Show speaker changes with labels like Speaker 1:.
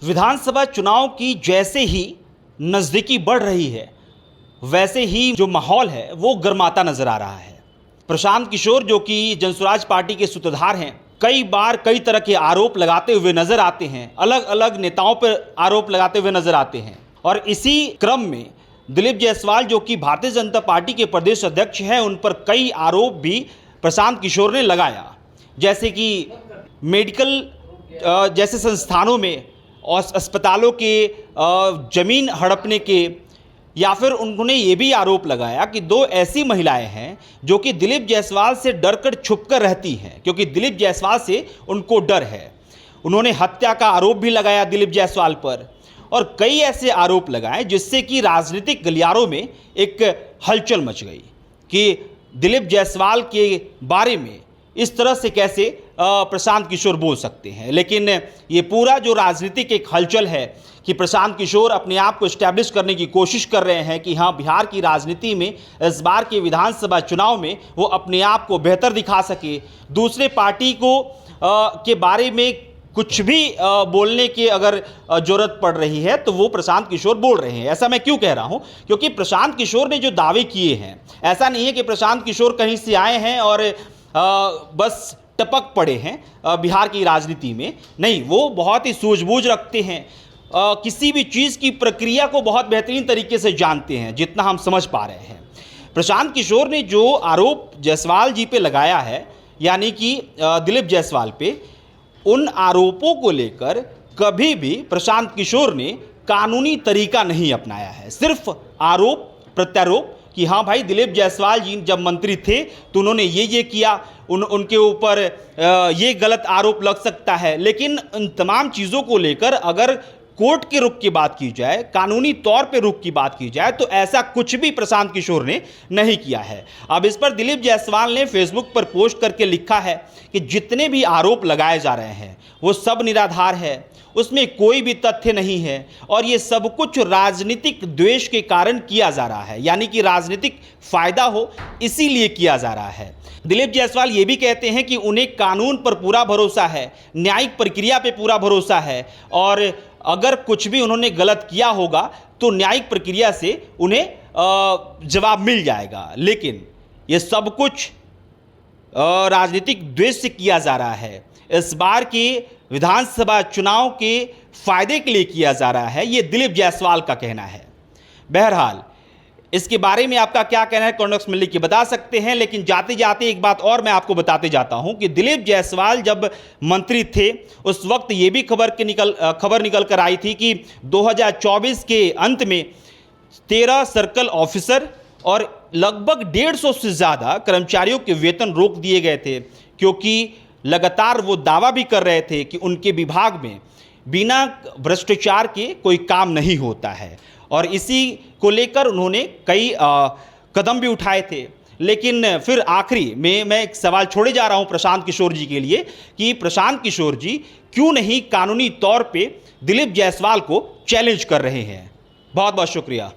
Speaker 1: विधानसभा चुनाव की जैसे ही नज़दीकी बढ़ रही है, वैसे ही जो माहौल है वो गर्माता नजर आ रहा है। प्रशांत किशोर, जो कि जनसुराज पार्टी के सूत्रधार हैं, कई बार कई तरह के आरोप लगाते हुए नजर आते हैं, अलग अलग नेताओं पर आरोप लगाते हुए नजर आते हैं। और इसी क्रम में दिलीप जायसवाल, जो कि भारतीय जनता पार्टी के प्रदेश अध्यक्ष हैं, उन पर कई आरोप भी प्रशांत किशोर ने लगाया, जैसे कि मेडिकल जैसे संस्थानों में और अस्पतालों के जमीन हड़पने के, या फिर उन्होंने ये भी आरोप लगाया कि दो ऐसी महिलाएं हैं जो कि दिलीप जायसवाल से डरकर छुपकर रहती हैं, क्योंकि दिलीप जायसवाल से उनको डर है। उन्होंने हत्या का आरोप भी लगाया दिलीप जायसवाल पर, और कई ऐसे आरोप लगाए जिससे कि राजनीतिक गलियारों में एक हलचल मच गई कि दिलीप जायसवाल के बारे में इस तरह से कैसे प्रशांत किशोर बोल सकते हैं। लेकिन ये पूरा जो राजनीतिक एक हलचल है कि प्रशांत किशोर अपने आप को एस्टैब्लिश करने की कोशिश कर रहे हैं कि हाँ, बिहार की राजनीति में इस बार के विधानसभा चुनाव में वो अपने आप को बेहतर दिखा सके, दूसरे पार्टी को के बारे में कुछ भी बोलने की अगर जरूरत पड़ रही है तो वो प्रशांत किशोर बोल रहे हैं। ऐसा मैं क्यों कह रहा हूं? क्योंकि प्रशांत किशोर ने जो दावे किए हैं, ऐसा नहीं है कि प्रशांत किशोर कहीं से आए हैं और बस टपक पड़े हैं बिहार की राजनीति में। नहीं, वो बहुत ही सूझबूझ रखते हैं, किसी भी चीज़ की प्रक्रिया को बहुत बेहतरीन तरीके से जानते हैं, जितना हम समझ पा रहे हैं। प्रशांत किशोर ने जो आरोप जायसवाल जी पे लगाया है, यानी कि दिलीप जायसवाल पे, उन आरोपों को लेकर कभी भी प्रशांत किशोर ने कानूनी तरीका नहीं अपनाया है। सिर्फ आरोप प्रत्यारोप कि हाँ भाई, दिलीप जायसवाल जी जब मंत्री थे तो उन्होंने ये किया, उनके ऊपर ये गलत आरोप लग सकता है। लेकिन उन तमाम चीज़ों को लेकर अगर कोर्ट के रुख की बात की जाए, कानूनी तौर पे रुख की बात की जाए, तो ऐसा कुछ भी प्रशांत किशोर ने नहीं किया है। अब इस पर दिलीप जायसवाल ने फेसबुक पर पोस्ट करके लिखा है कि जितने भी आरोप लगाए जा रहे हैं वो सब निराधार है, उसमें कोई भी तथ्य नहीं है, और ये सब कुछ राजनीतिक द्वेष के कारण किया जा रहा है, यानी कि राजनीतिक फायदा हो इसीलिए किया जा रहा है। दिलीप जायसवाल ये भी कहते हैं कि उन्हें कानून पर पूरा भरोसा है, न्यायिक प्रक्रिया पे पूरा भरोसा है, और अगर कुछ भी उन्होंने गलत किया होगा तो न्यायिक प्रक्रिया से उन्हें जवाब मिल जाएगा। लेकिन ये सब कुछ राजनीतिक द्वेष से किया जा रहा है, इस बार के विधानसभा चुनाव के फायदे के लिए किया जा रहा है, ये दिलीप जायसवाल का कहना है। बहरहाल, इसके बारे में आपका क्या कहना है कमेंट बॉक्स में लिख के बता सकते हैं। लेकिन जाते जाते एक बात और मैं आपको बताते जाता हूं कि दिलीप जायसवाल जब मंत्री थे उस वक्त ये भी खबर निकल कर आई थी कि 2024 के अंत में 13 सर्कल ऑफिसर और लगभग 150 से ज़्यादा कर्मचारियों के वेतन रोक दिए गए थे, क्योंकि लगातार वो दावा भी कर रहे थे कि उनके विभाग में बिना भ्रष्टाचार के कोई काम नहीं होता है, और इसी को लेकर उन्होंने कई कदम भी उठाए थे। लेकिन फिर आखिरी में मैं एक सवाल छोड़े जा रहा हूं प्रशांत किशोर जी के लिए कि प्रशांत किशोर जी क्यों नहीं कानूनी तौर पे दिलीप जायसवाल को चैलेंज कर रहे हैं। बहुत बहुत शुक्रिया।